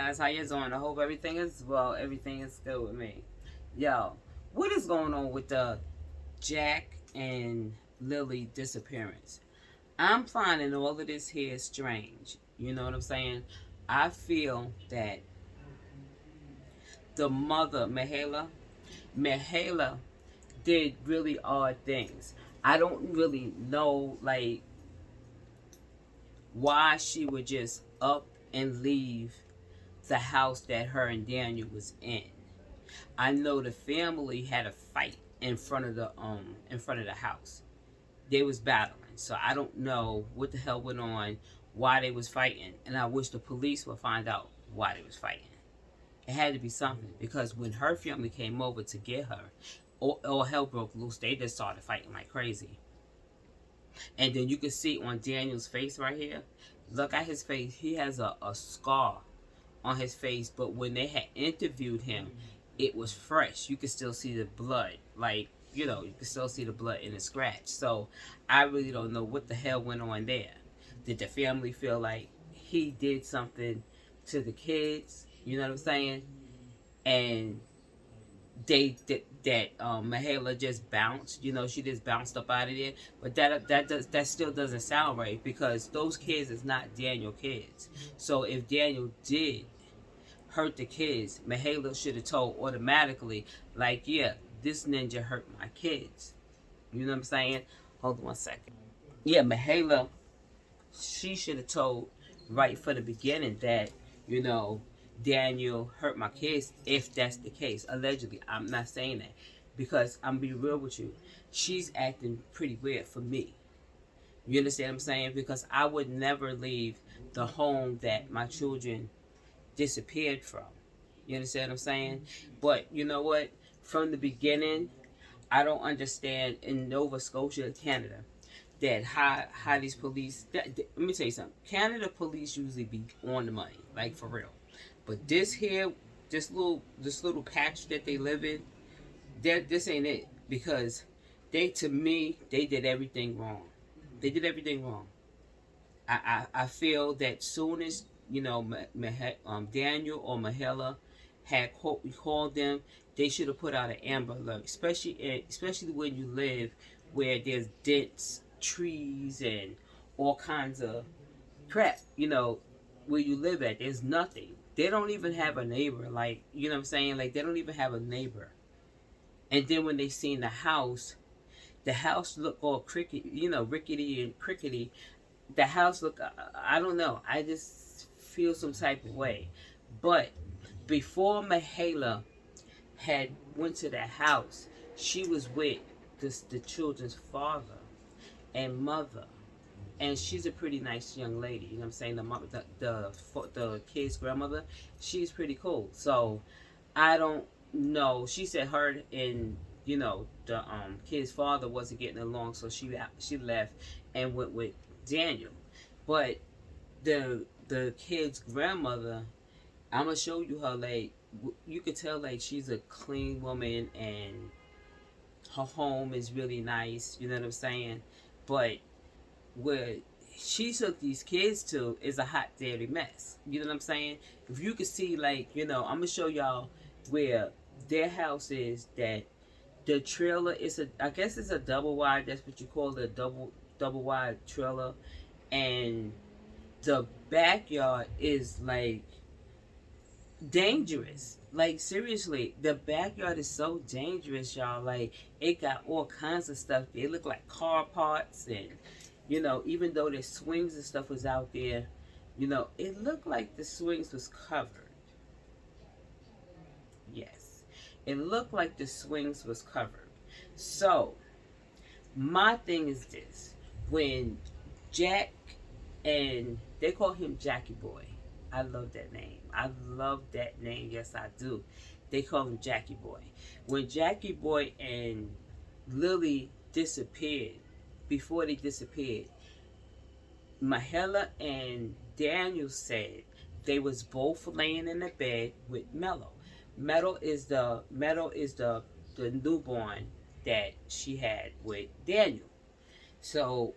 guys, how you doing? I hope everything is well. Everything is good with me. Yo, what is going on with the Jack and Lily disappearance? I'm finding all of this here strange. You know what I'm saying? I feel that the mother, Mihaela did really odd things. I don't really know, like, why she would just up and leave the house that her and Daniel was in. I know the family had a fight in front of the house. They was battling. So I don't know what the hell went on, why they was fighting, and I wish the police would find out why they was fighting. It had to be something because when her family came over to get her, all hell broke loose. They just started fighting like crazy. And then you can see on Daniel's face right here. Look at his face. He has a scar on his face, but when they had interviewed him, it was fresh. You could still see the blood. Like, you could still see the blood in the scratch. So I really don't know what the hell went on there. Did the family feel like he did something to the kids? You know what I'm saying? And that Mihaela just bounced. She just bounced up out of there. But that still doesn't sound right because those kids is not Daniel kids. So if Daniel did hurt the kids, Mihaela should have told automatically, like, yeah, this ninja hurt my kids. You know what I'm saying? Hold on one second. Yeah, Mihaela, she should have told right from the beginning that, Daniel hurt my kids, if that's the case. Allegedly, I'm not saying that. Because I'm be real with you. She's acting pretty weird for me. You understand what I'm saying? Because I would never leave the home that my children disappeared from. You understand what I'm saying? But you know what? From the beginning, I don't understand in Nova Scotia, Canada, that how these police. Let me tell you something. Canada police usually be on the money, like for real. But this here, this little patch that they live in, this ain't it because to me they did everything wrong. They did everything wrong. I feel that soon as Daniel or Mihaela had called them, they should have put out an amber alert, especially when you live where there's dense trees and all kinds of crap. Where you live at, there's nothing. They don't even have a neighbor. Like, you know what I'm saying? Like, they don't even have a neighbor. And then when they seen the house looked all rickety and crickety. The house looked, I don't know. I just feel some type of way. But before Mihaela had went to that house, she was with the children's father and mother. And she's a pretty nice young lady. You know what I'm saying? The kid's grandmother, she's pretty cool. So I don't know. She said her and the kid's father wasn't getting along, so she left and went with Daniel. But the kid's grandmother, I'm gonna show you her. Like, you could tell like she's a clean woman and her home is really nice. You know what I'm saying? But where she took these kids to is a hot dirty mess. You know what I'm saying? If you could see, like, I'm gonna show y'all where their house is. That the trailer is I guess it's a double wide. That's what you call a double wide trailer, and the backyard is like dangerous. Like, seriously, the backyard is so dangerous, y'all. Like, it got all kinds of stuff. It looked like car parts and even though the swings and stuff was out there, it looked like the swings was covered. Yes. It looked like the swings was covered. So, my thing is this. When Jack, and they call him Jackie Boy. I love that name. I love that name. Yes, I do. They call him Jackie Boy. When Jackie Boy and Lily disappeared, before they disappeared, Mihaela and Daniel said they was both laying in the bed with Mello. Mello is the newborn that she had with Daniel. So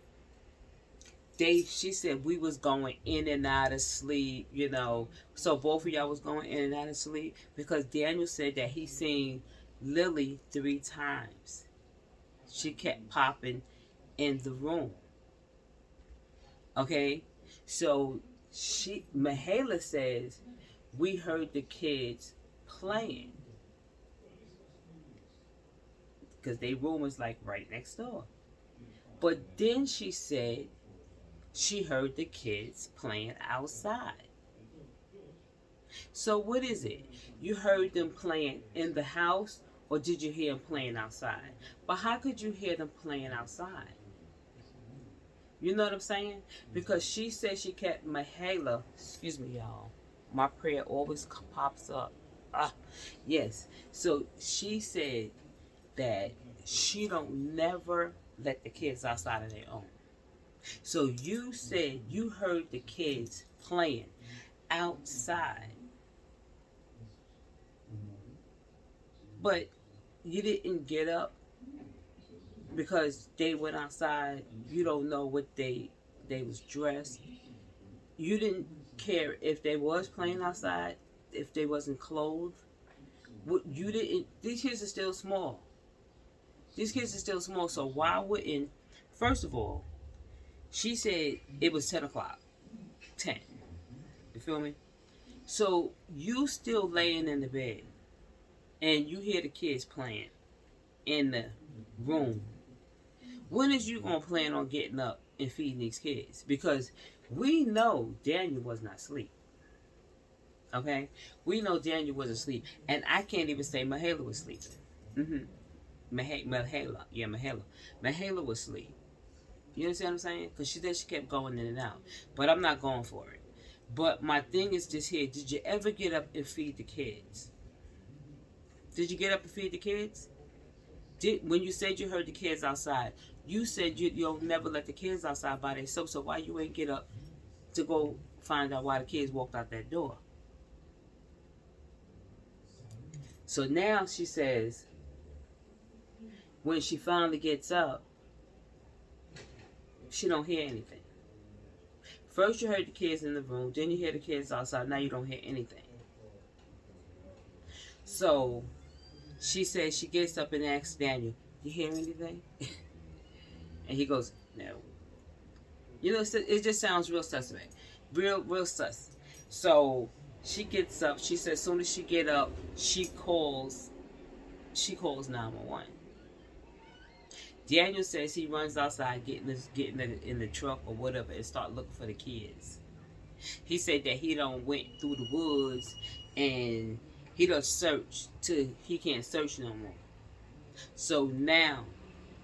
she said we was going in and out of sleep, so both of y'all was going in and out of sleep because Daniel said that he seen Lily 3 times. She kept popping in the room. Okay, so Mahala says we heard the kids playing because their room was like right next door. But then she said she heard the kids playing outside. So what is it? You heard them playing in the house or did you hear them playing outside? But how could you hear them playing outside? You know what I'm saying? Because she said she kept Mahala, excuse me y'all, my prayer always pops up. Yes. So she said that she don't never let the kids outside of their own. So you said you heard the kids playing outside, but you didn't get up because they went outside. You don't know what they was dressed. You didn't care if they was playing outside, if they wasn't clothed. You didn't. These kids are still small. So why wouldn't? First of all, she said it was 10 o'clock. 10. You feel me? So you still laying in the bed and you hear the kids playing in the room. When is you going to plan on getting up and feeding these kids? Because we know Daniel was not asleep. Okay? We know Daniel was asleep. And I can't even say Mahala was sleeping. Mahala. Yeah, Mahala. Mahala was asleep. You understand what I'm saying? Because she said she kept going in and out. But I'm not going for it. But my thing is this here. Did you ever get up and feed the kids? Did you get up and feed the kids? When you said you heard the kids outside, you said you'll never let the kids outside by themselves. So why you ain't get up to go find out why the kids walked out that door? So now she says, when she finally gets up, she don't hear anything. First you heard the kids in the room, then you hear the kids outside, now you don't hear anything. So she says she gets up and asks Daniel, you hear anything? And he goes, no. You know, it just sounds real suspect. Real sus. So she gets up, she says as soon as she get up, she calls 911. Daniel says he runs outside, getting in the truck or whatever, and start looking for the kids. He said that he done went through the woods and he done searched till he can't search no more. So now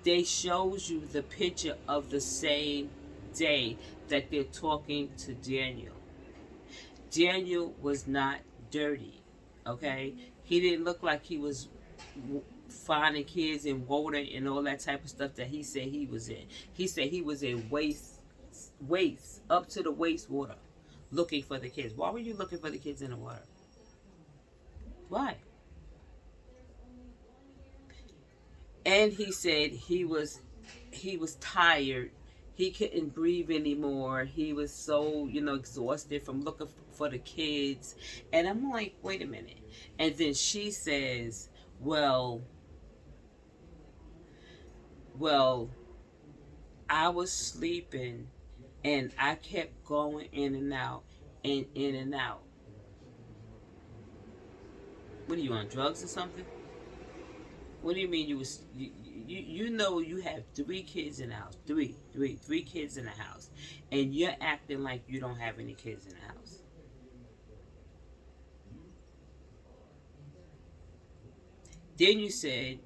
they shows you the picture of the same day that they're talking to Daniel. Daniel was not dirty, okay? He didn't look like he was finding kids in water and all that type of stuff that he said he was in. He said he was in waist up to the waist water looking for the kids. Why were you looking for the kids in the water? Why? And he said he was tired. He couldn't breathe anymore. He was so, exhausted from looking for the kids. And I'm like, wait a minute. And then she says, well, I was sleeping and I kept going in and out and in and out. What are you, on drugs or something? What do you mean you know you have 3 kids in the house. Three kids in the house. And you're acting like you don't have any kids in the house. Then you said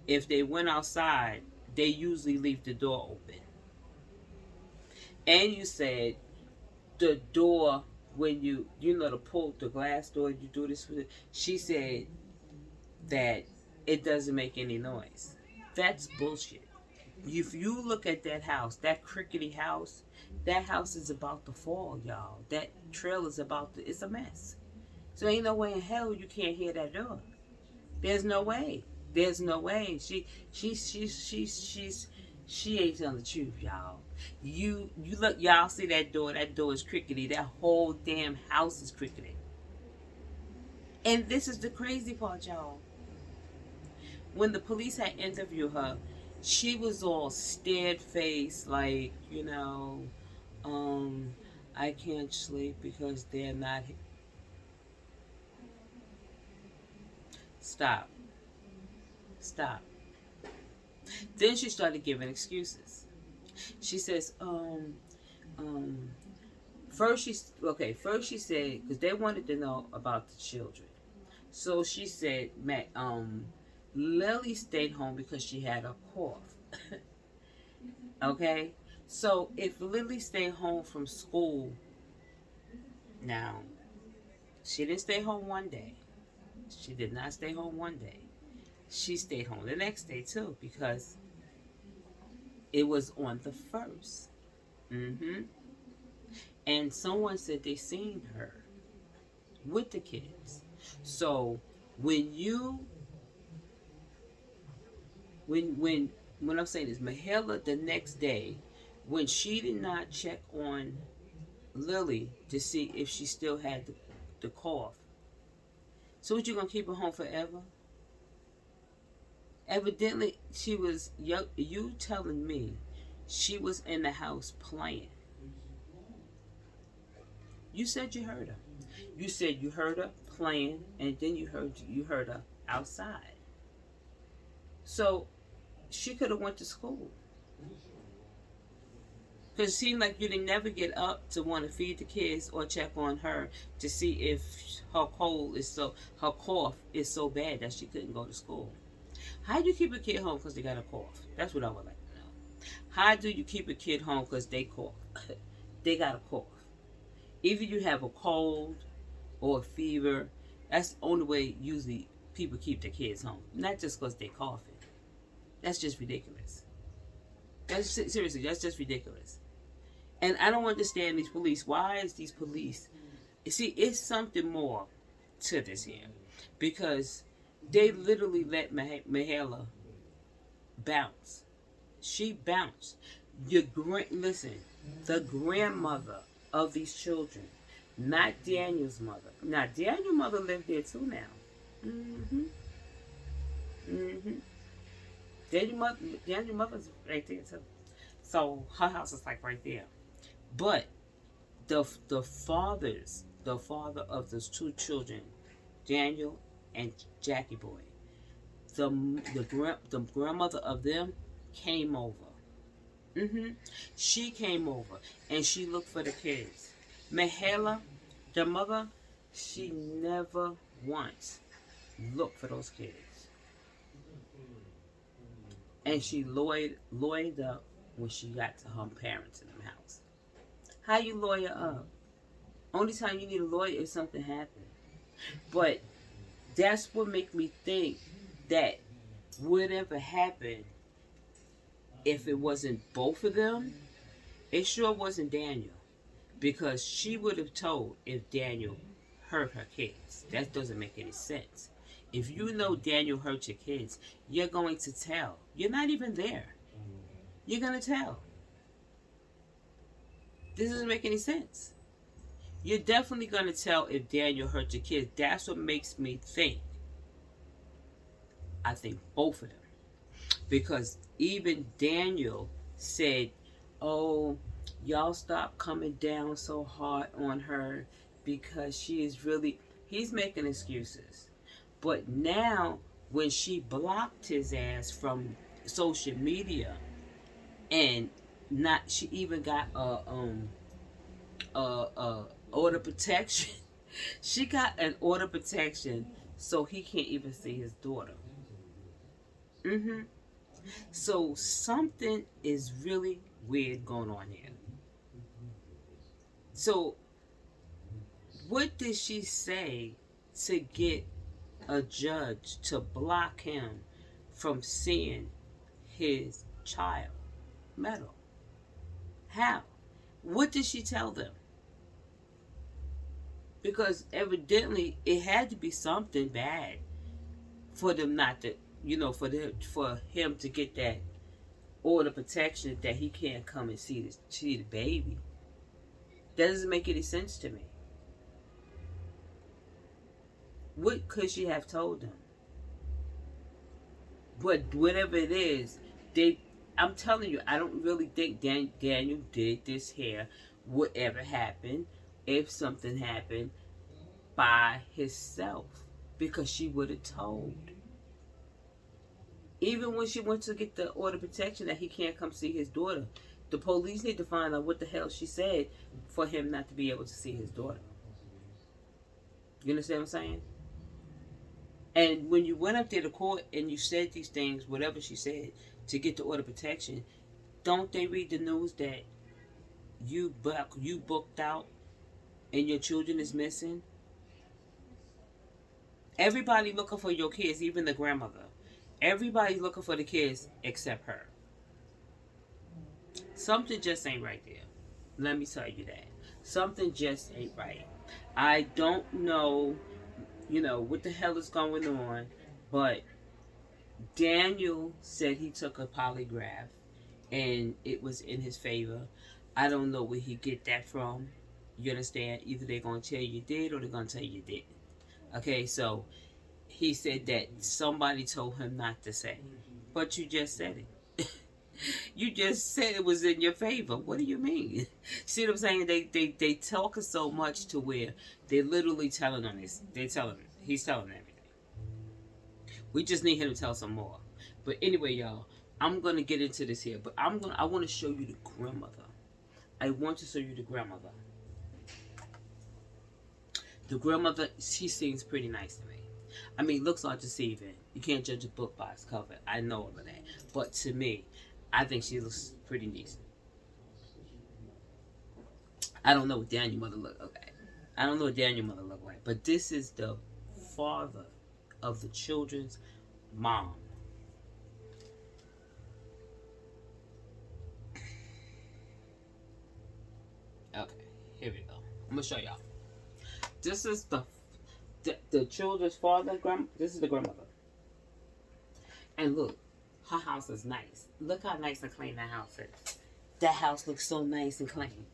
if they went outside, they usually leave the door open. And you said the door, when the glass door, you do this with it. She said that it doesn't make any noise. That's bullshit. If you look at that house, that crickety house, that house is about to fall, y'all. That trailer's it's a mess. So ain't no way in hell you can't hear that door. There's no way. She ain't telling the truth, y'all. You look, y'all see that door? That door is crickety. That whole damn house is crickety. And this is the crazy part, y'all. When the police had interviewed her, she was all stared faced, like, um, I can't sleep because they're not. Stop. Stop. Then she started giving excuses. She says, first she said, because they wanted to know about the children. So she said, Lily stayed home because she had a cough. Okay? So if Lily stayed home from school, now, she didn't stay home one day. She did not stay home one day. She stayed home the next day too because it was on the 1st. And someone said they seen her with the kids. So when I'm saying is Mahela the next day, when she did not check on Lily to see if she still had the cough. So what, you gonna keep her home forever? Evidently she was, you telling me she was in the house playing. You said you heard her. You said you heard her playing, and then you heard her outside. So she could have went to school. Because it seemed like you didn't never get up to want to feed the kids or check on her to see if her cough is so bad that she couldn't go to school. How do you keep a kid home because they got a cough? That's what I would like to know. How do you keep a kid home because they cough? They got a cough. Either you have a cold or a fever. That's the only way usually people keep their kids home. Not just because they're coughing. That's just ridiculous. Seriously, that's just ridiculous. And I don't understand these police. Why is these police? See, it's something more to this here. Because they literally let Mahela bounce. She bounced. Listen, the grandmother of these children, not Daniel's mother. Now, Daniel's mother lived there too now. Daniel's mother's right there too. So her house is like right there. But the father of those two children, Daniel and Jackie Boy, the grandmother of them came over. She came over and she looked for the kids. Mahela, the mother, she never once looked for those kids. And she lawyered up when she got to her parents in the house. How you lawyer up? Only time you need a lawyer if something happened. But that's what make me think that whatever happened, if it wasn't both of them, it sure wasn't Daniel. Because she would have told if Daniel hurt her kids. That doesn't make any sense. If you know Daniel hurt your kids, you're going to tell. You're not even there. You're going to tell. This doesn't make any sense. You're definitely going to tell if Daniel hurt your kids. That's what makes me think. I think both of them. Because even Daniel said, oh, y'all stop coming down so hard on her because she is really... He's making excuses. But now, when she blocked his ass from social media, and she even got order protection. She got an order protection so he can't even see his daughter. So something is really weird going on here. So what did she say to get a judge to block him from seeing his child medal? How? What did she tell them? Because evidently it had to be something bad for them not to, for him to get that order protection that he can't come and see the baby. That doesn't make any sense to me. What could she have told him? But whatever it is, they. I'm telling you, I don't really think Daniel did this here. Whatever happened, if something happened, by himself, because she would have told. Even when she went to get the order of protection that he can't come see his daughter, the police need to find out what the hell she said for him not to be able to see his daughter. You understand what I'm saying? And when you went up there to court and you said these things, whatever she said, to get the order of protection, don't they read the news that you booked out and your children is missing? Everybody looking for your kids, even the grandmother. Everybody's looking for the kids except her. Something just ain't right there. Let me tell you that. Something just ain't right. I don't know, what the hell is going on, but Daniel said he took a polygraph and it was in his favor. I don't know where he get that from. You understand? Either they're going to tell you did or they're going to tell you didn't. Okay, so he said that somebody told him not to say. But you just said it. You just said it was in your favor. What do you mean? See what I'm saying? They talk so much to where they're literally telling on this. He's telling everything. We just need him to tell some more. But anyway, y'all, I'm gonna get into this here. But I want to show you the grandmother. I want to show you the grandmother. The grandmother, she seems pretty nice to me. I mean, looks are deceiving. You can't judge a book by its cover. I know all of that. But to me, I think she looks pretty decent. I don't know what Daniel's mother look like. I don't know what Daniel's mother look like. But this is the father of the children's mom. Okay, here we go. I'm gonna show y'all. This is the children's father. This is the grandmother. And look, her house is nice. Look how nice and clean that house is. That house looks so nice and clean.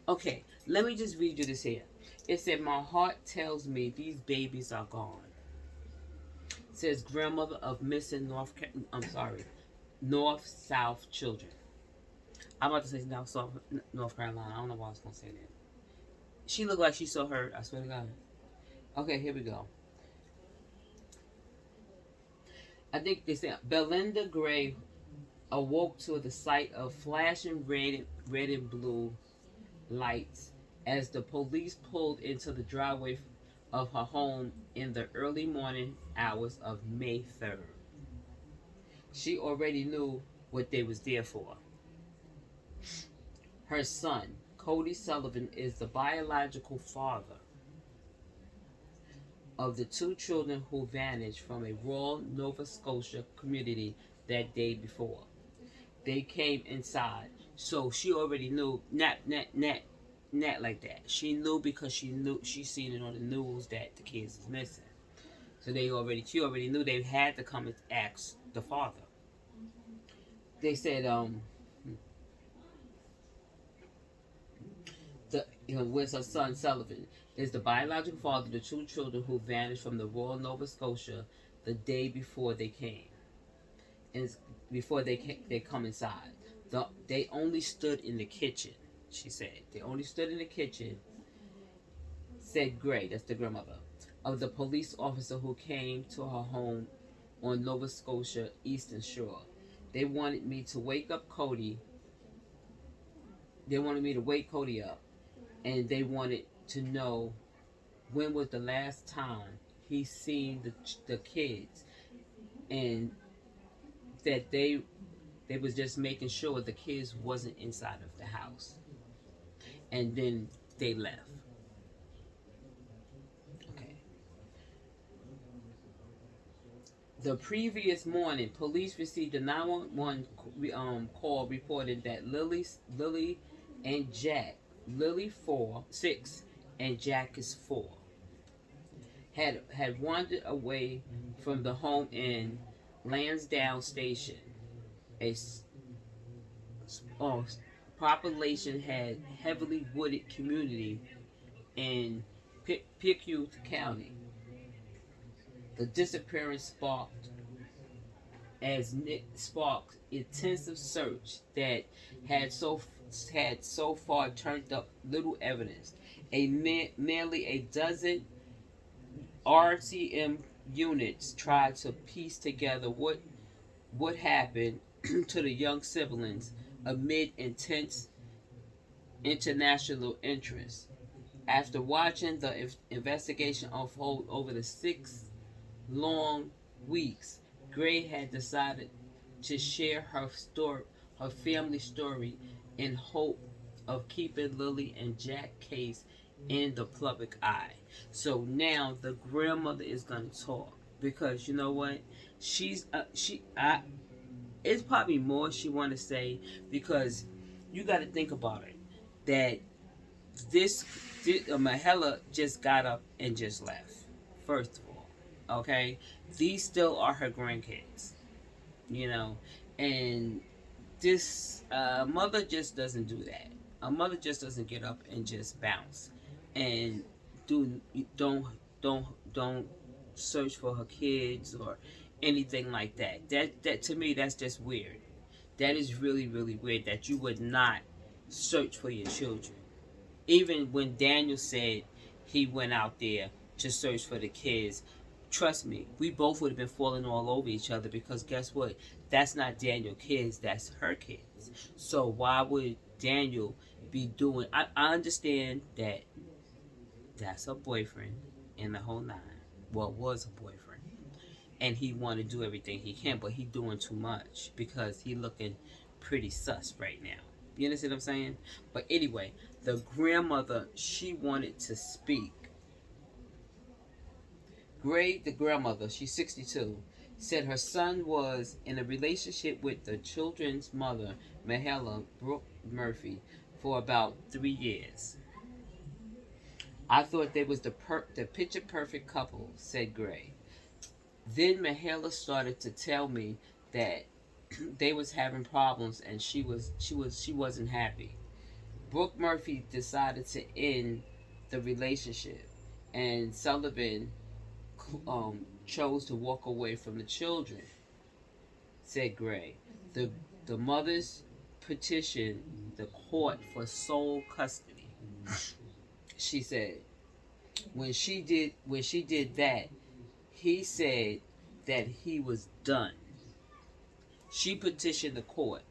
Okay, let me just read you this here. It said, "My heart tells me these babies are gone." It says, "Grandmother of missing North-South children." I'm about to say North Carolina. I don't know why I was going to say that. She looked like she so hurt. I swear to God. Okay, here we go. I think they said Belinda Gray awoke to the sight of flashing red and blue lights as the police pulled into the driveway of her home in the early morning hours of May 3rd. She already knew what they was there for. Her son, Cody Sullivan, is the biological father of the two children who vanished from a rural Nova Scotia community that day before. They came inside, so she already knew. Not like that. She knew because she seen it on the news that the kids is missing. So she already knew they had to come and ask the father. They said with her son Sullivan is the biological father of the two children who vanished from the Royal Nova Scotia the day before they came. And before they come inside, they only stood in the kitchen. She said they only stood in the kitchen. Said Gray, that's the grandmother of the police officer who came to her home on Nova Scotia Eastern Shore. They wanted me to wake up Cody. They wanted me to wake Cody up. And they wanted to know when was the last time he seen the kids, and that they was just making sure the kids wasn't inside of the house. And then they left. Okay. The previous morning, police received a 911 call reporting that Lily and Jack, Lily 6 and Jack is 4, had wandered away from the home in Lansdowne Station, a oh, population had heavily wooded community in Pickett County. The disappearance sparked intensive search that had so had so far turned up little evidence. Merely a dozen RTM units tried to piece together what happened to the young siblings amid intense international interest. After watching the investigation unfold over the 6 long weeks, Gray had decided to share her family story, in hope of keeping Lily and Jack case in the public eye. So now the grandmother is going to talk, because you know what, she's she I it's probably more she want to say, because you got to think about it, that this, Mahela just got up and just left. First of all, okay, these still are her grandkids, you know, and this mother just doesn't do that. A mother just doesn't get up and just bounce and do don't don't don't search for her kids or anything like that. That to me, that's just weird. That is really really weird that you would not search for your children. Even when Daniel said he went out there to search for the kids, trust me, we both would have been falling all over each other, because guess what? That's not Daniel's kids, that's her kids. So why would Daniel be doing? I understand that that's her boyfriend in the whole nine. Well, was a boyfriend, and he want to do everything he can, but he doing too much because he looking pretty sus right now. You understand what I'm saying? But anyway, the grandmother, she wanted to speak. Gray, the grandmother, she's 62, said her son was in a relationship with the children's mother, Mahela Brooke Murphy, for about 3 years. I thought they was the picture perfect couple, said Gray. Then Mahela started to tell me that they was having problems, and she wasn't happy. Brooke Murphy decided to end the relationship, and Sullivan chose to walk away from the children, said Gray. The the mothers petitioned the court for sole custody. She said when she did that, he said that he was done. She petitioned the court,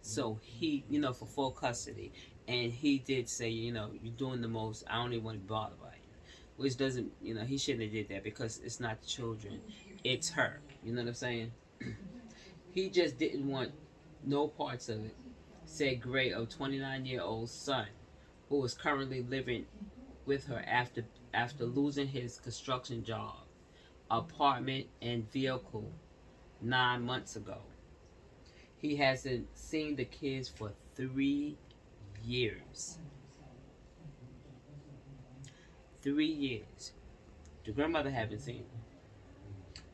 so he, for full custody, and he did say, you're doing the most. I don't even want to be bothered by you, which doesn't, he shouldn't have did that, because it's not the children, it's her. You know what I'm saying? He just didn't want no parts of it, said Gray, a 29-year-old son who is currently living with her after losing his construction job, apartment, and vehicle 9 months ago. He hasn't seen the kids for 3 years. 3 years. The grandmother haven't seen them.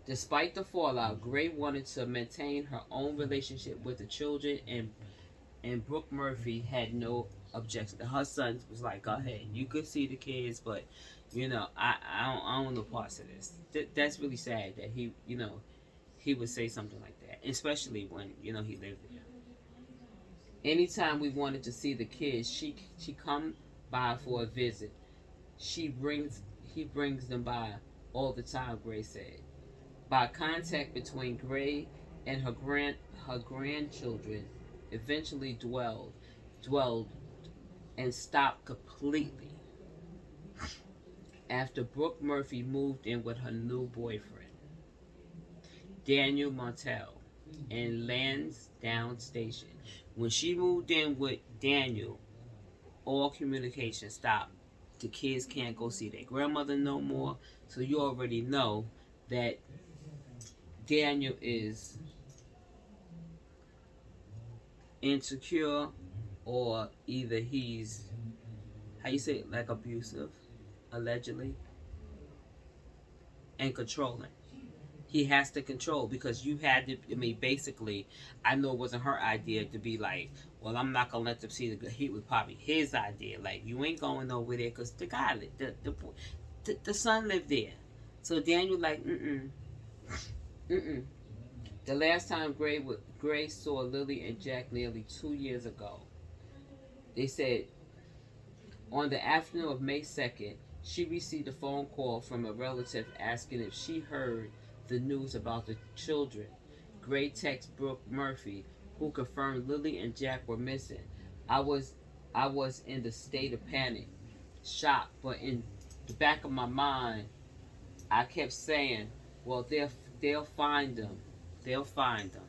Despite the fallout, Gray wanted to maintain her own relationship with the children, and Brooke Murphy had no objection. Her son was like, "Go ahead, you could see the kids, but I don't want no parts of this." That's really sad that he would say something like that, especially when he lived there. Anytime we wanted to see the kids, she come by for a visit. He brings them by all the time, Gray said. By contact between Gray and her grandchildren eventually dwelled and stopped completely after Brooke Murphy moved in with her new boyfriend, Daniel Montel, in Lansdowne Station. When she moved in with Daniel, all communication stopped. The kids can't go see their grandmother no more. So you already know that Daniel is insecure, or either he's, how you say it, like abusive, allegedly, and controlling. He has to control because you had to. I mean, basically, I know it wasn't her idea to be like, well, I'm not gonna let them see the heat. Was probably his idea. Like, you ain't going over there because the guy, the son lived there. So Daniel like, mm. The last time Gray saw Lily and Jack nearly 2 years ago. They said on the afternoon of May 2nd, she received a phone call from a relative asking if she heard the news about the children. Gray texted Brooke Murphy, who confirmed Lily and Jack were missing. I was I was in the state of panic, shock, but in the back of my mind, I kept saying, "Well, they'll find them. They'll find them."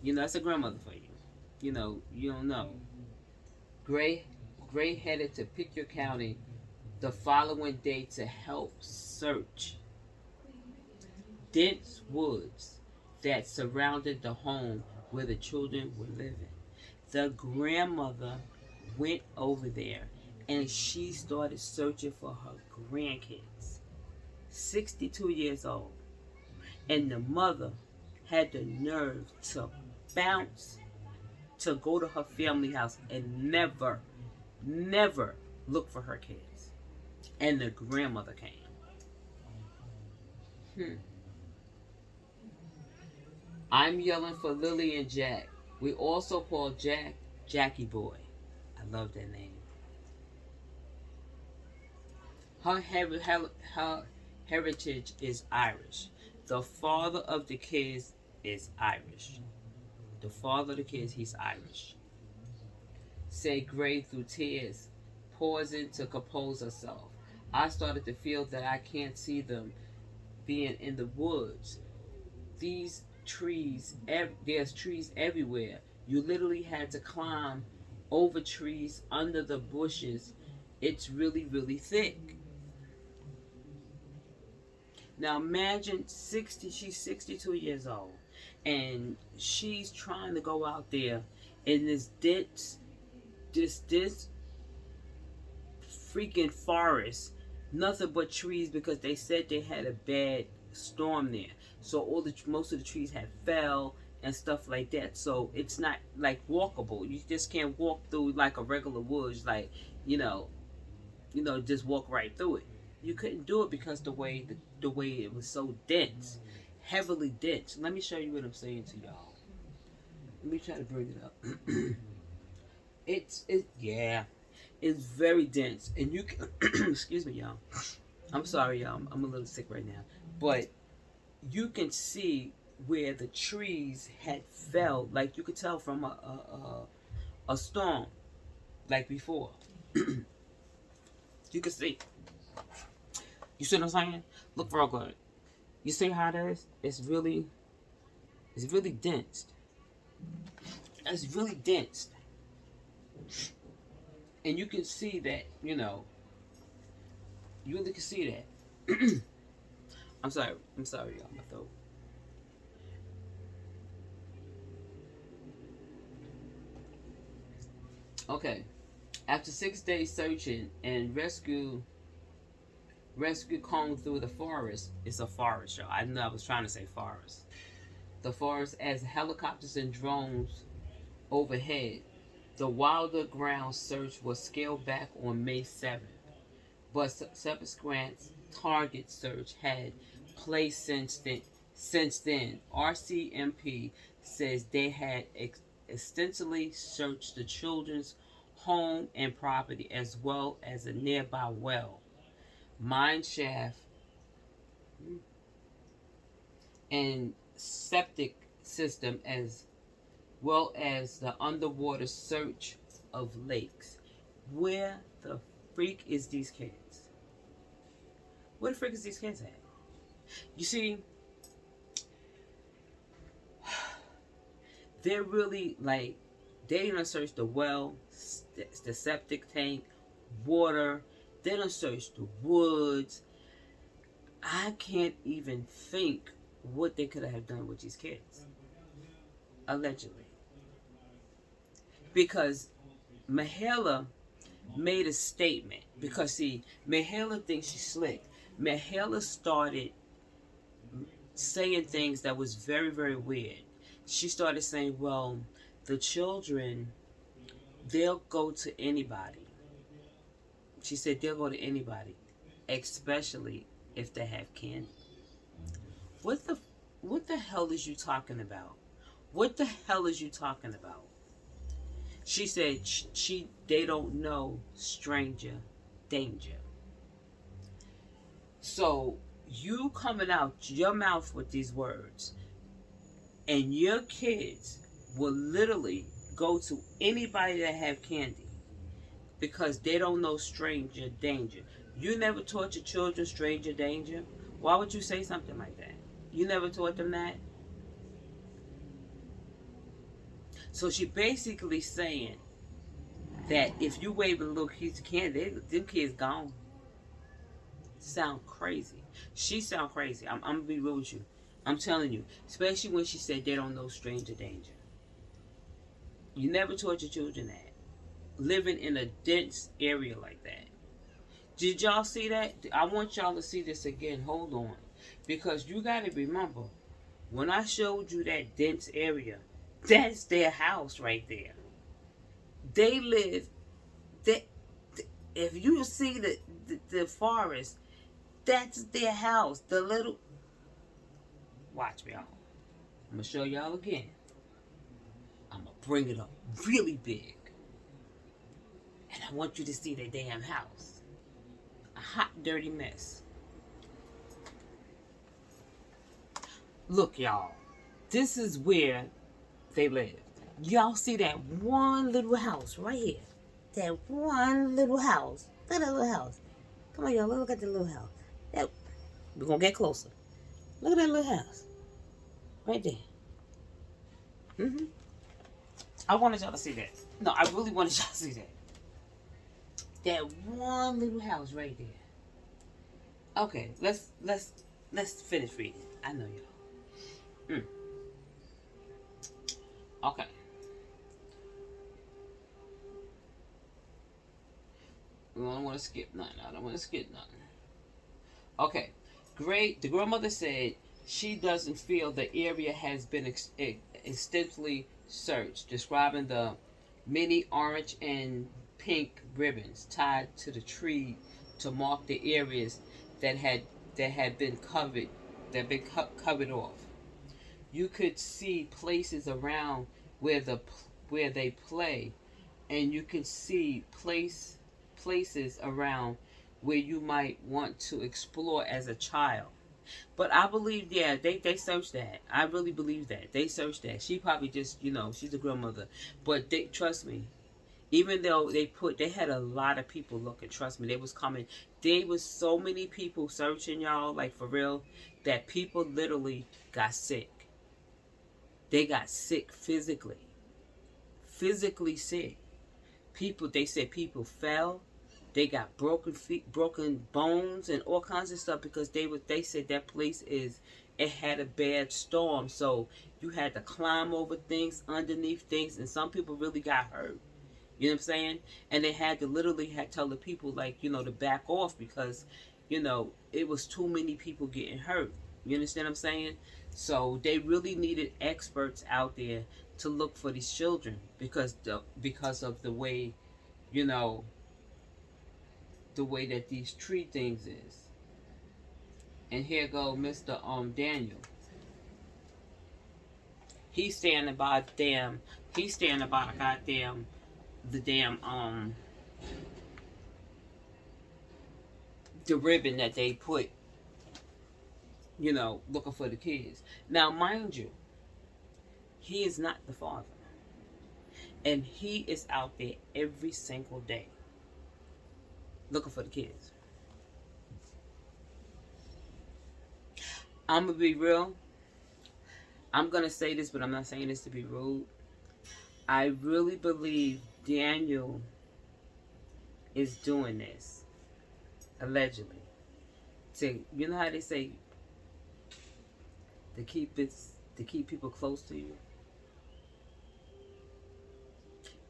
You know, that's a grandmother for you. You know, you don't know. Gray Gray headed to Pickett County the following day to help search dense woods that surrounded the home where the children were living. The grandmother went over there and she started searching for her grandkids. 62 years old. And the mother had the nerve to bounce to go to her family house and never look for her kids. And the grandmother came. Hmm. I'm yelling for Lily and Jack. We also call Jack Jackie Boy. I love that name. Her heritage is Irish. The father of the kids is Irish. The father of the kids, he's Irish. Said Gray through tears, pausing to compose herself. I started to feel that I can't see them being in the woods. These trees, there's trees everywhere. You literally had to climb over trees, under the bushes. It's really, really thick. Now imagine she's 62 years old and she's trying to go out there in this freaking forest, nothing but trees because they said they had a bad storm there. So most of the trees had fell and stuff like that. So it's not like walkable. You just can't walk through like a regular woods, like just walk right through it. You couldn't do it because the way it was so dense, heavily dense. Let me show you what I'm saying to y'all. Let me try to bring it up. Yeah, it's very dense, and you can excuse me, y'all. I'm sorry, y'all. I'm a little sick right now, but you can see where the trees had fell, like you could tell from a storm, like before. You can see. You see what I'm saying? Look real good. You see how that is? It's really dense. It's really dense. And you can see that, you really can see that. I'm sorry, y'all, my throat. Okay. After 6 days searching and rescue combed through the forest. It's a forest, y'all. I know I was trying to say forest. The forest as helicopters and drones overhead. The Wilder ground search was scaled back on May 7th, but subsequent target search had placed since then. RCMP says they had extensively searched the children's home and property as well as a nearby well, mine shaft, and septic system as well as the underwater search of lakes. Where the freak is these kids? Where the freak is these kids at? You see, they're really like, they done search the well, the septic tank, water. They done search the woods. I can't even think what they could have done with these kids. Allegedly. Because Mahela made a statement. Because see, Mahela thinks she's slick. Mahela started saying things that was very, very weird. She started saying, well, the children, they'll go to anybody. She said they'll go to anybody, especially if they have candy. What the what the hell is you talking about? What the hell is you talking about? She said they don't know stranger danger. So you coming out your mouth with these words, and your kids will literally go to anybody that have candy because they don't know stranger danger. You never taught your children stranger danger. Why would you say something like that? You never taught them that. So she basically saying that if you wave a little piece of candy, them kids gone. Sound crazy. She sound crazy. I'm gonna be real with you. I'm telling you, especially when she said they don't know stranger danger. You never taught your children that. Living in a dense area like that. Did y'all see that? I want y'all to see this again. Hold on. Because you got to remember, when I showed you that dense area, that's their house right there. They live, they, if you see the forest, that's their house. The little, watch me, y'all. I'm going to show y'all again. I'm going to bring it up really big. And I want you to see their damn house. A hot, dirty mess. Look, y'all. This is where they live. Y'all see that one little house right here? That one little house. Look at that little house. Come on, y'all. Look at the little house. That, we're going to get closer. Look at that little house. Right there. I wanted y'all to see that. No, I really wanted y'all to see that. That one little house right there. Okay, let's finish reading. I know y'all. Okay. I don't want to skip nothing. I don't want to skip nothing. Okay. Great. The grandmother said she doesn't feel the area has been extensively searched, describing the many orange and pink ribbons tied to the tree to mark the areas that had been covered off. You could see places around where they play, and you can see places around where you might want to explore as a child. But I believe, yeah, they searched that. I really believe that. They searched that. She probably just, she's a grandmother. But trust me, even though they had a lot of people looking, trust me, they was coming. There was so many people searching, y'all, like for real, that people literally got sick. They got sick physically. Physically sick. They said people fell. They got broken feet, broken bones, and all kinds of stuff because they said that place it had a bad storm, so you had to climb over things, underneath things, and some people really got hurt. You know what I'm saying? And they had to literally tell the people to back off because, it was too many people getting hurt. You understand what I'm saying? So they really needed experts out there to look for these children because of the way, the way that these tree things is. And here go Mr. Daniel. He's standing by a goddamn the ribbon that they put, looking for the kids. Now mind you, he is not the father. And he is out there every single day looking for the kids. I'm going to be real. I'm going to say this, but I'm not saying this to be rude. I really believe Daniel is doing this, allegedly. You know how they say to keep people close to you?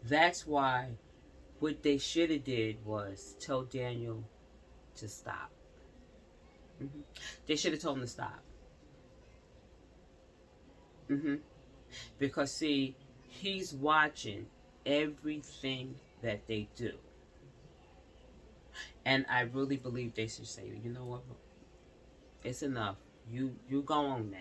That's why what they should have did was tell Daniel to stop. They should have told him to stop. Mm-hmm. Because see, he's watching everything that they do, and I really believe they should say, you know what, it's enough. You go on now.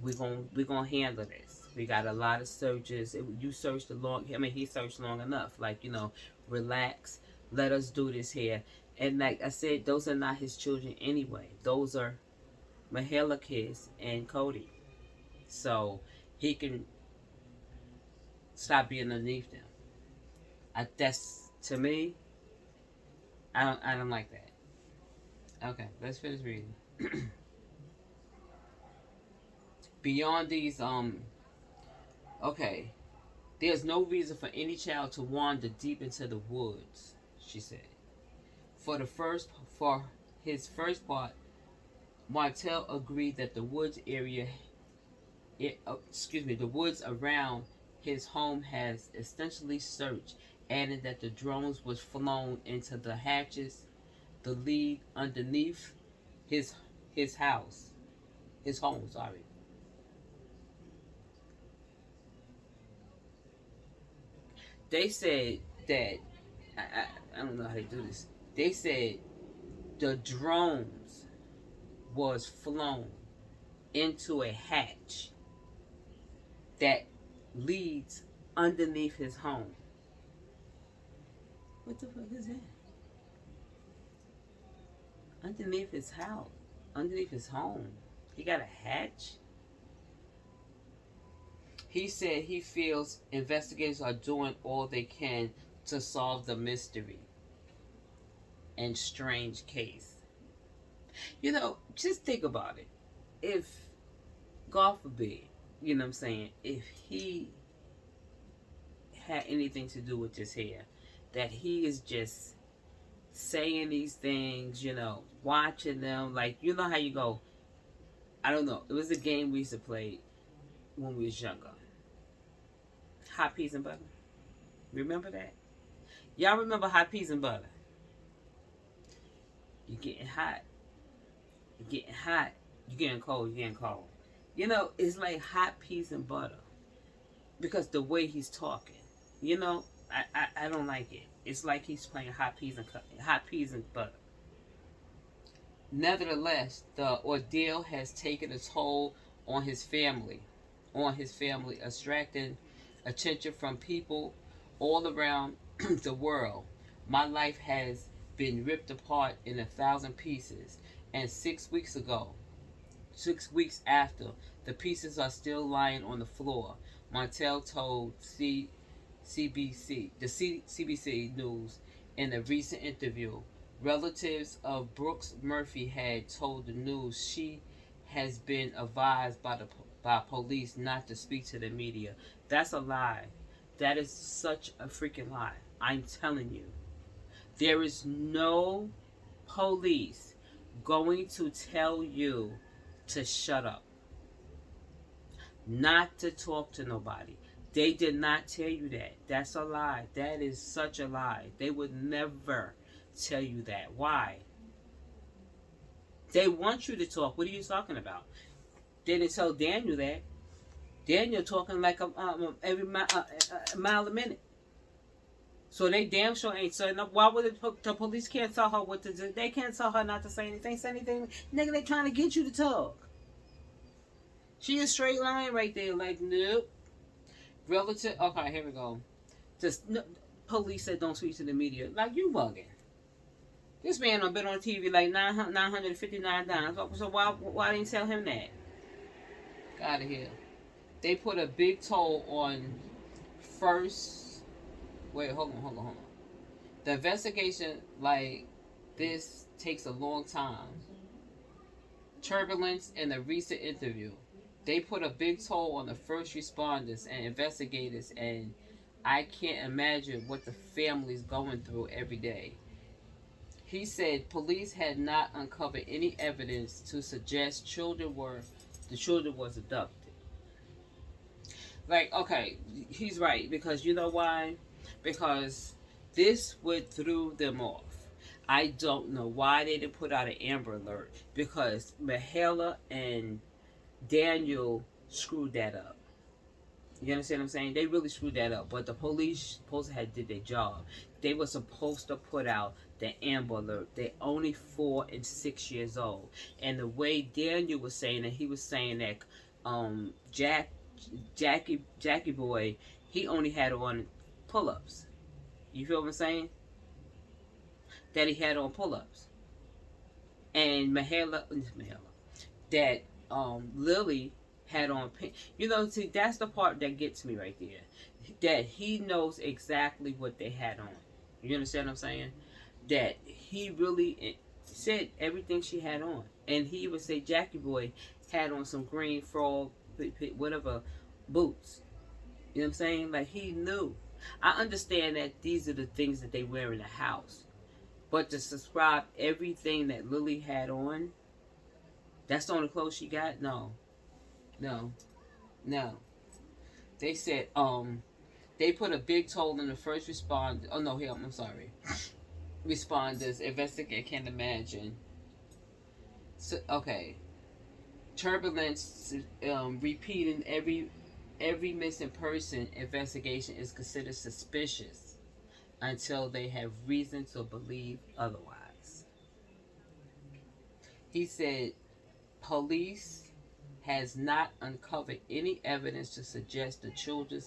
We're gonna handle this. We got a lot of searches. You searched a long. I mean, he searched long enough. Like, relax. Let us do this here. And like I said, those are not his children anyway. Those are Mahela kids and Cody. So he can stop being underneath them. That's to me. I don't like that. Okay, let's finish reading. Beyond these, okay, there's no reason for any child to wander deep into the woods, she said. For his first part, Martel agreed that the woods around his home has essentially searched, adding that the drones was flown into the hatches, the lead underneath his his house, his home. Sorry. They said that I don't know how they do this. They said the drones was flown into a hatch that leads underneath his home. What the fuck is that? Underneath his house, underneath his home. He got a hatch. He said he feels investigators are doing all they can to solve the mystery and strange case. Just think about it. If, God forbid, you know what I'm saying, if he had anything to do with this here, that he is just saying these things, watching them, like, you know how you go, I don't know, it was a game we used to play when we was younger. Hot peas and butter. Remember that? Y'all remember hot peas and butter? You're getting hot. You're getting hot. You're getting cold. You're getting cold. It's like hot peas and butter. Because the way he's talking. I don't like it. It's like he's playing hot peas and butter. Nevertheless, the ordeal has taken a toll on his family. Attracting attention from people all around the world. My life has been ripped apart in 1,000 pieces, and 6 weeks after, the pieces are still lying on the floor. Martel told CBC News in a recent interview. Relatives of Brooks Murphy had told the news she has been advised by police not to speak to the media. That's a lie. That is such a freaking lie. I'm telling you. There is no police going to tell you to shut up. Not to talk to nobody. They did not tell you that. That's a lie. That is such a lie. They would never tell you that. Why? They want you to talk. What are you talking about? They didn't tell Daniel that. Daniel talking like every mile a minute. So they damn sure ain't saying no. Why would the police can't tell her what to do? They can't tell her not to say anything. Say anything, nigga. They trying to get you to talk. She is straight line right there. Like, nope. Relative. Okay, here we go. Just police said don't speak to the media. Like, you bugging. This man done been on TV like 959 times. So why didn't you tell him that? Get out of here. They put a big toll on first. Wait, hold on. The investigation like this takes a long time. Turbulence in a recent interview. They put a big toll on the first responders and investigators, and I can't imagine what the family's going through every day. He said police had not uncovered any evidence to suggest the children was abducted. Like, okay, he's right, because you know why? Because this would threw them off. I don't know why they didn't put out an Amber Alert, because Mahela and Daniel screwed that up. You understand what I'm saying? They really screwed that up. But the police supposed to have did their job. They were supposed to put out the Amber Alert. They're only 4 and 6 years old. And the way Daniel was saying that, he was saying that Jackie boy, he only had on pull-ups. You feel what I'm saying? That he had on pull-ups. And that Lily had on pink. You know, see, that's the part that gets me right there. That he knows exactly what they had on. You understand what I'm saying? That he really said everything she had on. And he would say Jackie Boy had on some green frog, whatever, boots. You know what I'm saying? Like, he knew. I understand that these are the things that they wear in the house. But to subscribe everything that Lily had on, that's the only clothes she got? No. No. No. They said, they put a big toll in the first responder. Oh, no, here, I'm sorry. Responders, investigate, can't imagine. So, okay. Turbulence, repeating every missing person investigation is considered suspicious until they have reason to believe otherwise. He said, police has not uncovered any evidence to suggest the children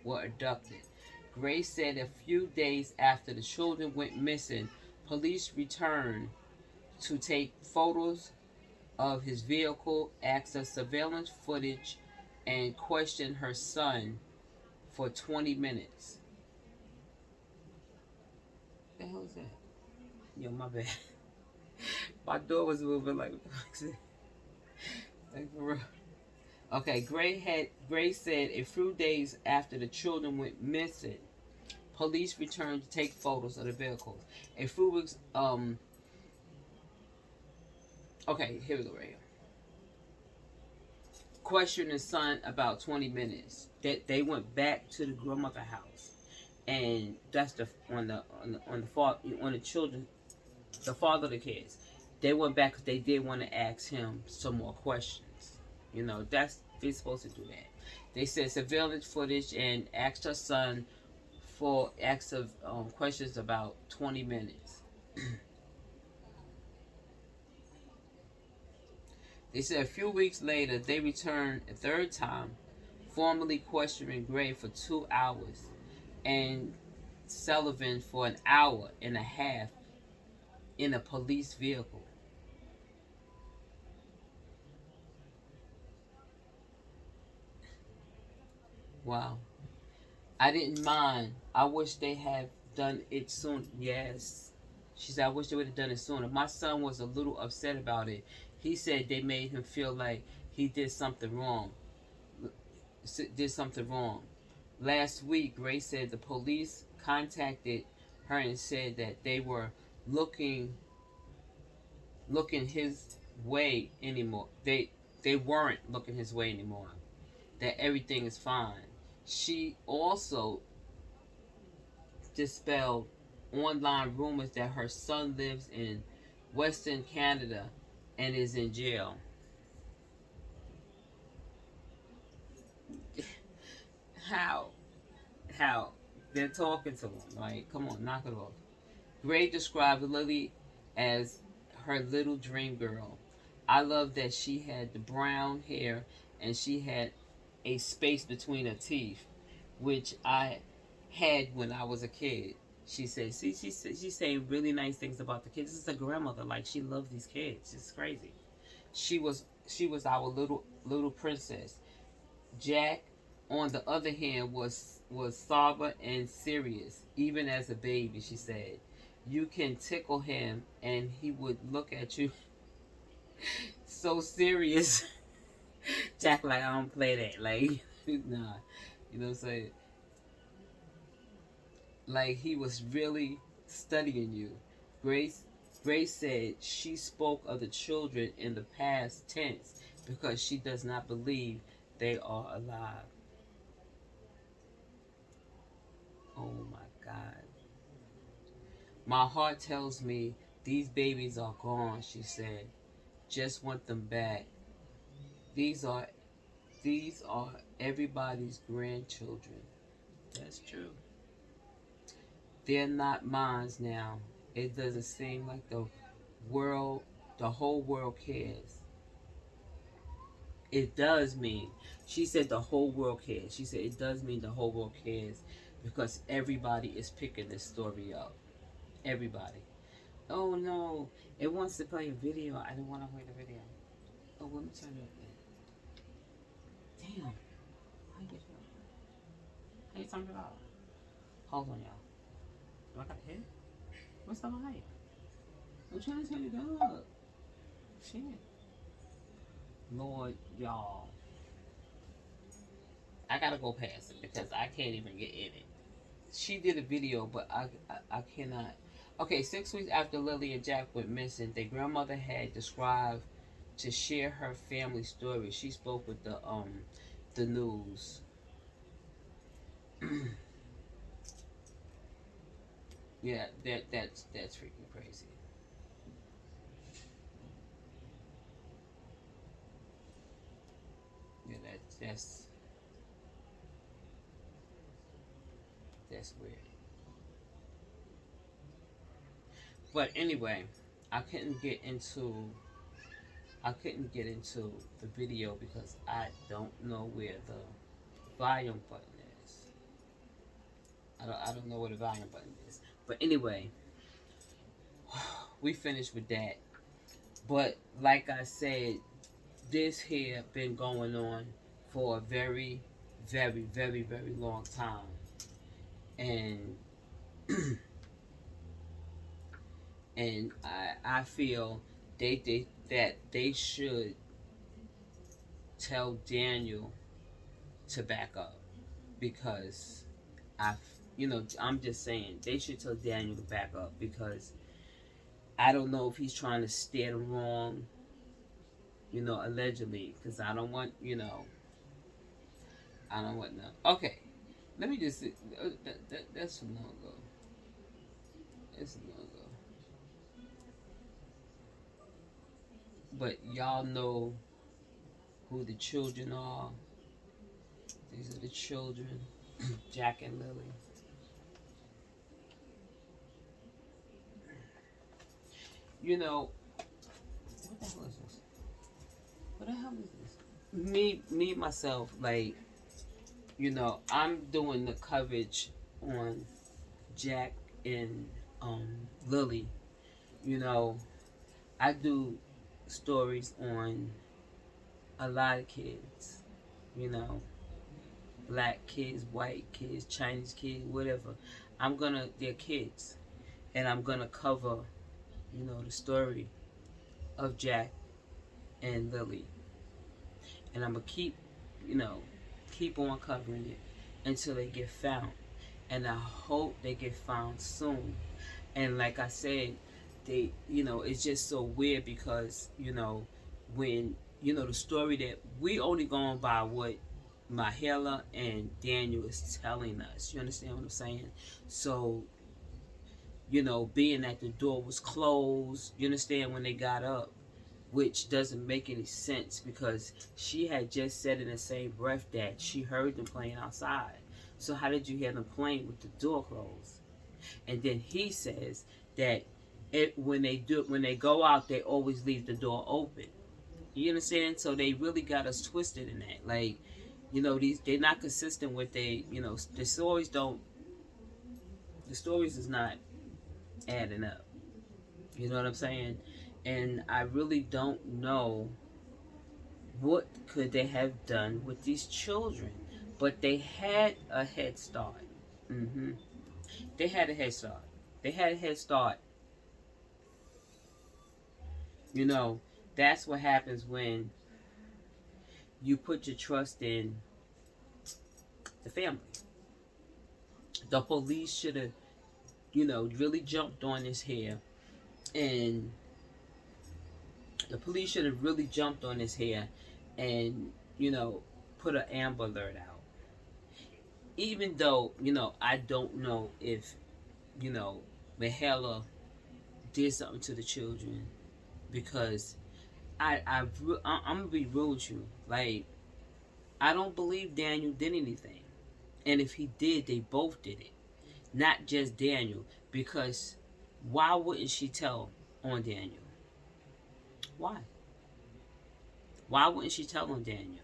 were abducted. Gray said a few days after the children went missing, police returned to take photos of his vehicle, access surveillance footage, and questioned her son for 20 minutes. What the hell is that? Yo, my bad. My door was moving like for real. Okay, Gray said a few days after the children went missing, police returned to take photos of the vehicles. A few weeks okay, here we go right here. Questioned his son about 20 minutes. That they went back to the grandmother house. And that's the on the children, the father of the kids. They went back because they did want to ask him some more questions. You know, they're supposed to do that. They said surveillance footage and asked her son for questions about 20 minutes. They said a few weeks later they returned a third time, formally questioning Gray for 2 hours and Sullivan for an hour and a half in a police vehicle. Wow. I didn't mind. I wish they had done it soon. Yes. She said, I wish they would have done it sooner. My son was a little upset about it. He said they made him feel like he did something wrong. Last week, Gray said the police contacted her and said that they were looking his way anymore. They weren't looking his way anymore. That everything is fine. She also dispelled online rumors that her son lives in Western Canada and is in jail. How? How? They're talking to him. Like, come on, knock it off. Gray described Lily as her little dream girl. I love that she had the brown hair and she had a space between her teeth, which I had when I was a kid. She said, see, she's saying really nice things about the kids. This is a grandmother, like she loves these kids. It's crazy. She was our little princess. Jack, on the other hand, was sober and serious, even as a baby. She said, you can tickle him and he would look at you so serious. Jack, like, I don't play that. Like, nah. You know what I'm saying? Like, he was really studying you. Grace said she spoke of the children in the past tense because she does not believe they are alive. Oh my God. My heart tells me these babies are gone, she said. Just want them back. These are These are everybody's grandchildren. That's true. They're not mine now. It doesn't seem like world, the whole world cares. It does mean, she said the whole world cares. She said it does mean the whole world cares because everybody is picking this story up. Everybody. Oh no, it wants to play a video. I don't want to play the video. Oh, let me turn it up. Damn. How you get it up? How you turn it off? Hold on, y'all. Do I got to hit? What's the light? I'm trying to turn it up. Shit. Lord, y'all. I gotta go past it because I can't even get in it. She did a video, but I cannot. Okay, 6 weeks after Lily and Jack went missing, their grandmother had described to share her family story. She spoke with the news. Yeah, that's freaking crazy. Yeah, that's weird. But anyway, I couldn't get into I couldn't get into the video because I don't know where the volume button is. I don't know where the volume button is. But anyway, we finished with that. But like I said, this here been going on for a very, very, very, very long time. And and I feel that they should tell Daniel to back up because I, I'm just saying they should tell Daniel to back up because I don't know if he's trying to steer them wrong, allegedly, because I don't want no. Okay, let me just that's a no go. It's a no go. But y'all know who the children are. These are the children, Jack and Lily. You know, what the hell is this? What the hell is this? Me myself, like, I'm doing the coverage on Jack and Lily. You know, I do stories on a lot of kids. You know, black kids, white kids, Chinese kids, whatever. They're kids, and I'm gonna cover, the story of Jack and Lily, and I'm gonna keep on covering it until they get found, and I hope they get found soon. And like I said, it's just so weird because when the story that we only going by what Mahela and Daniel is telling us. You understand what I'm saying? So, being that the door was closed, you understand when they got up, which doesn't make any sense because she had just said in the same breath that she heard them playing outside. So how did you hear them playing with the door closed? And then he says that when they go out, they always leave the door open. You understand? So they really got us twisted in that. Like, they're not consistent with the stories don't. The stories is not adding up. You know what I'm saying? And I really don't know what could they have done with these children, but they had a head start. hmm They had a head start. They had a head start. You know, that's what happens when you put your trust in the family. The police should have, really jumped on this here, and the police should have really jumped on this here, and put an Amber Alert out. Even though I don't know if Mahela did something to the children because I'm gonna be real with you. Like, I don't believe Daniel did anything. And if he did, they both did it. Not just Daniel. Because why wouldn't she tell on Daniel? Why? Why wouldn't she tell on Daniel?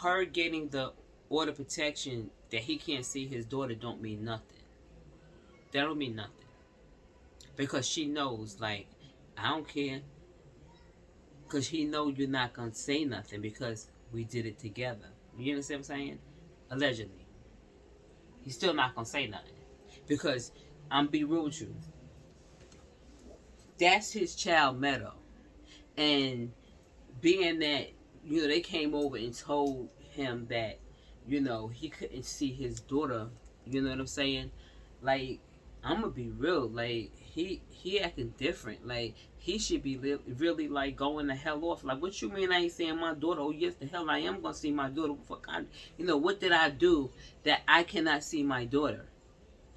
Her getting the order of protection that he can't see his daughter don't mean nothing. That don't mean nothing. Because she knows, like, I don't care. Because he know you're not going to say nothing because we did it together. You understand what I'm saying? Allegedly. He's still not going to say nothing. Because, I'm be real with you. That's his child Meadow. And being that, they came over and told him that, he couldn't see his daughter. You know what I'm saying? Like, I'm going to be real. Like, he acting different. Like, he should be really, like, going the hell off. Like, what you mean I ain't seeing my daughter? Oh, yes, the hell I am going to see my daughter. What did I do that I cannot see my daughter?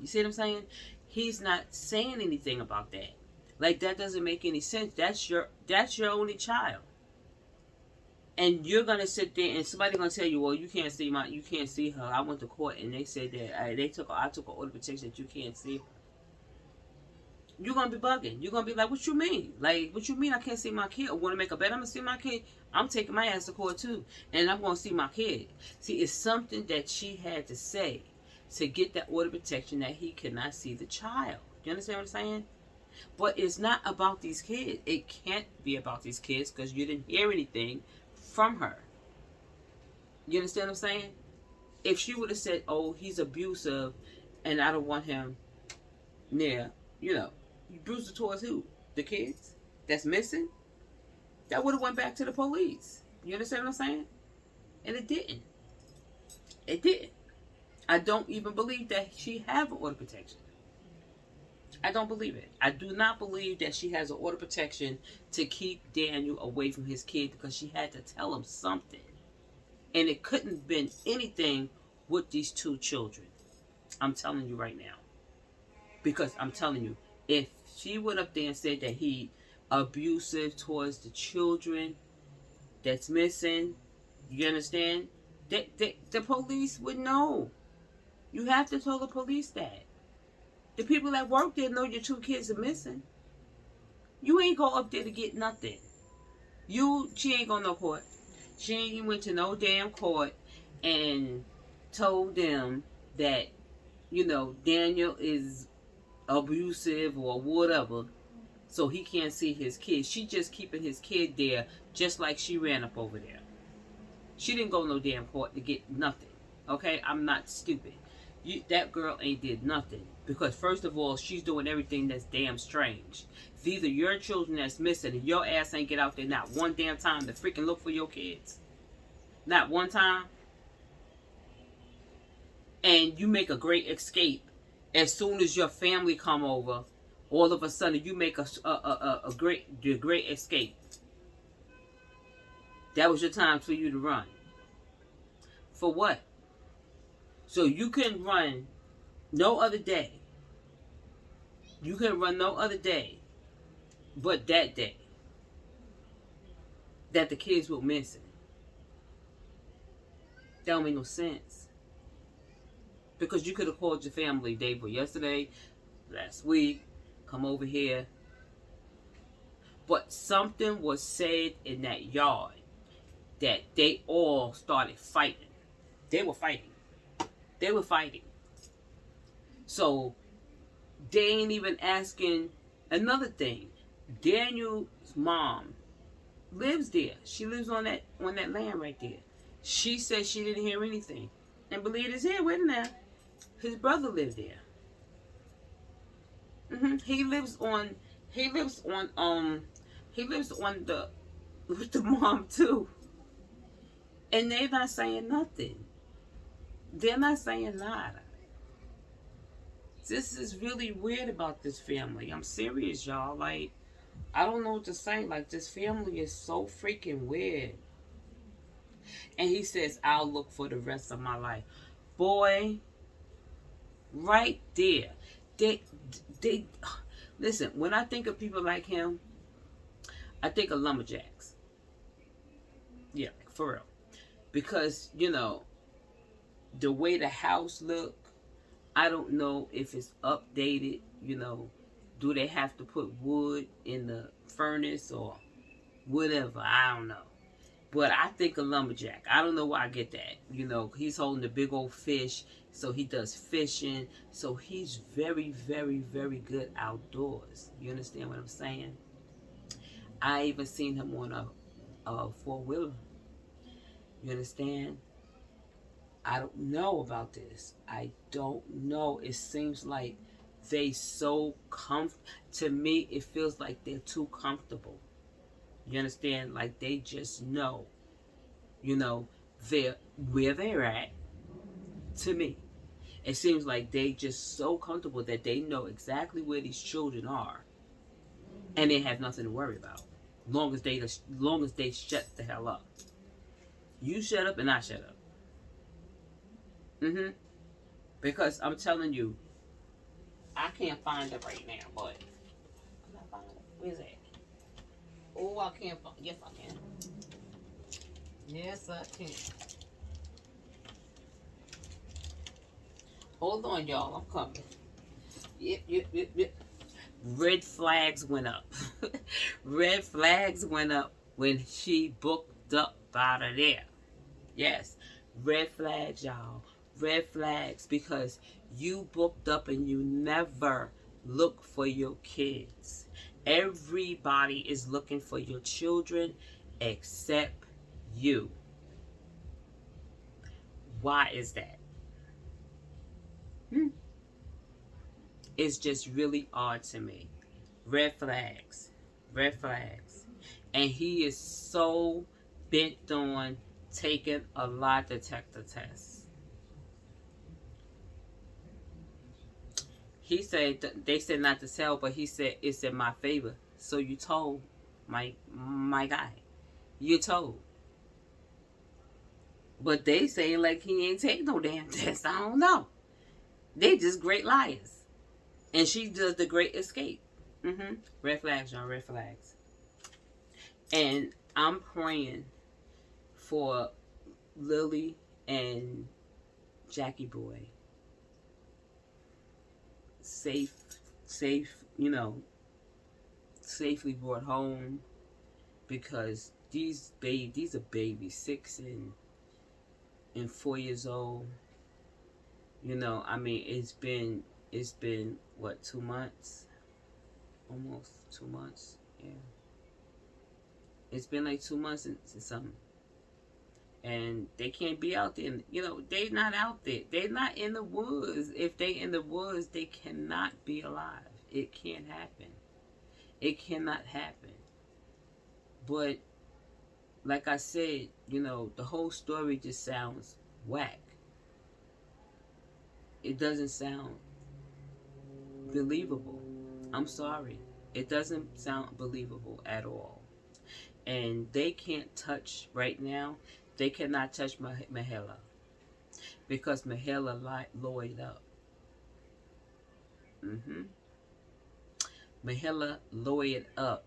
You see what I'm saying? He's not saying anything about that. Like, that doesn't make any sense. That's your only child. And you're gonna sit there and somebody gonna tell you, well, you can't see her. I went to court and they said that I took an order of protection that you can't see her. You're gonna be bugging. You're gonna be like, what you mean? Like, what you mean I can't see my kid? Or want to make a bet I'm gonna see my kid? I'm taking my ass to court too, and I'm gonna see my kid. See, it's something that she had to say to get that order of protection that he cannot see the child. You understand what I'm saying? But it's not about these kids. It can't be about these kids because you didn't hear anything from her. You understand what I'm saying? If she would have said, oh, he's abusive and I don't want him near, abusive towards who? The kids that's missing? That would have went back to the police. You understand what I'm saying? And it didn't. It didn't. I don't even believe that she have an order of protection. I don't believe it. I do not believe that she has an order of protection to keep Daniel away from his kid because she had to tell him something. And it couldn't have been anything with these two children. I'm telling you right now. Because I'm telling you, if she went up there and said that he abusive towards the children that's missing, you understand? The police would know. You have to tell the police that. The people that work there know your two kids are missing. You ain't go up there to get nothing. She ain't go no court. She ain't even went to no damn court and told them that, Daniel is abusive or whatever, so he can't see his kid. She just keeping his kid there just like she ran up over there. She didn't go no damn court to get nothing. Okay? I'm not stupid. That girl ain't did nothing. Because first of all, she's doing everything that's damn strange. These are your children that's missing and your ass ain't get out there not one damn time to freaking look for your kids. Not one time. And you make a great escape. As soon as your family come over, all of a sudden you make a great escape. That was your time for you to run. For what? So you can run no other day. You can run no other day but that day that the kids were missing. That don't make no sense. Because you could have called your family day before yesterday, last week, come over here. But something was said in that yard that they all started fighting. They were fighting. They were fighting. So they ain't even asking. Another thing, Daniel's mom lives there. She lives on that land right there. She said she didn't hear anything. And believe it is here, wait a minute. His brother lived there. He lives on the with the mom too. And they're not saying nothing. They're not saying nada. This is really weird about this family. I'm serious, y'all. Like, I don't know what to say. Like, this family is so freaking weird. And he says, I'll look for the rest of my life. Boy, right there. They listen, when I think of people like him, I think of lumberjacks. Yeah, for real. because the way the house look, I don't know if it's updated. Do they have to put wood in the furnace or whatever? I don't know. But I think a lumberjack. I don't know why I get that. He's holding a big old fish, so he does fishing. So he's very, very, very good outdoors. You understand what I'm saying? I even seen him on a four-wheeler. You understand? I don't know about this. I don't know. It seems like they so to me, it feels like they're too comfortable. You understand? Like they just know, you know, they're where they're at. To me, it seems like they just so comfortable that they know exactly where these children are, and they have nothing to worry about. Long as they shut the hell up. You shut up and I shut up. Because I'm telling you, I can't find it right now, but I gotta find it. Where's it? Oh, I can't find. Yes, I can. Yes, I can. Hold on, y'all. I'm coming. Yep. Red flags went up. Red flags went up when she booked up out of there. Yes, red flags, y'all. Red flags because you booked up and you never look for your kids. Everybody is looking for your children except you. Why is that? It's just really odd to me. Red flags. Red flags. And he is so bent on taking a lie detector test. He said, they said not to tell, but he said it's in my favor. So you told my guy. You told. But they say like he ain't take no damn test. I don't know. They just great liars. And she does the great escape. Red flags, y'all. Red flags. And I'm praying for Lily and Jackie Boy. Safe, safely brought home, because these are babies, 6 and 4 years old. I mean, it's been what, 2 months, almost 2 months. Yeah, it's been like 2 months and something. And they can't be out there. They not out there. They're not in the woods. If they in the woods, they cannot be alive. It can't happen. It cannot happen. But like I said, the whole story just sounds whack. It doesn't sound believable. I'm sorry. It doesn't sound believable at all. And they can't touch right now. They cannot touch Mahela, because Mahela lawyered up. Mahela lawyered up.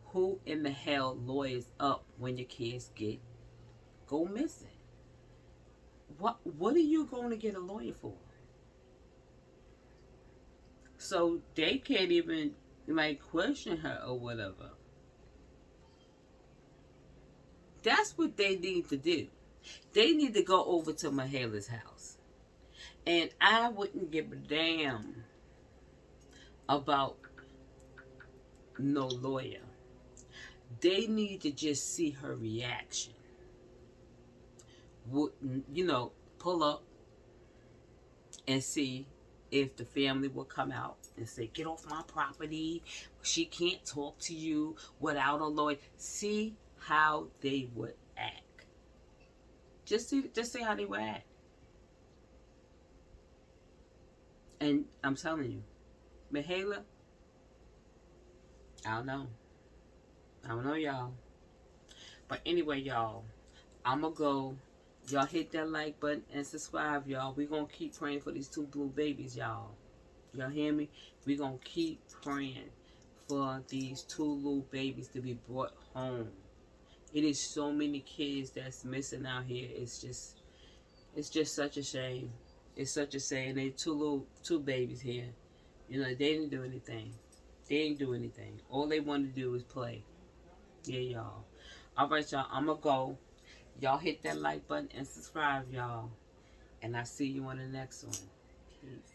Who in the hell lawyers up when your kids go missing? What are you going to get a lawyer for? So they can't even question her or whatever. That's what they need to do. They need to go over to Mahela's house. And I wouldn't give a damn about no lawyer. They need to just see her reaction. Pull up and see if the family will come out and say, get off my property. She can't talk to you without a lawyer. See how they would act. Just see how they would act. And I'm telling you, Mahela, I don't know, y'all. But anyway, y'all, I'm going to go. Y'all hit that like button and subscribe, y'all. We're going to keep praying for these 2 blue babies, y'all. Y'all hear me? We're going to keep praying for these 2 little babies to be brought home. It is so many kids that's missing out here. It's just such a shame. It's such a shame. They two babies here. You know, they didn't do anything. They didn't do anything. All they wanted to do was play. Yeah, y'all. All right, y'all. I'ma go. Y'all hit that like button and subscribe, y'all. And I see you on the next one. Peace.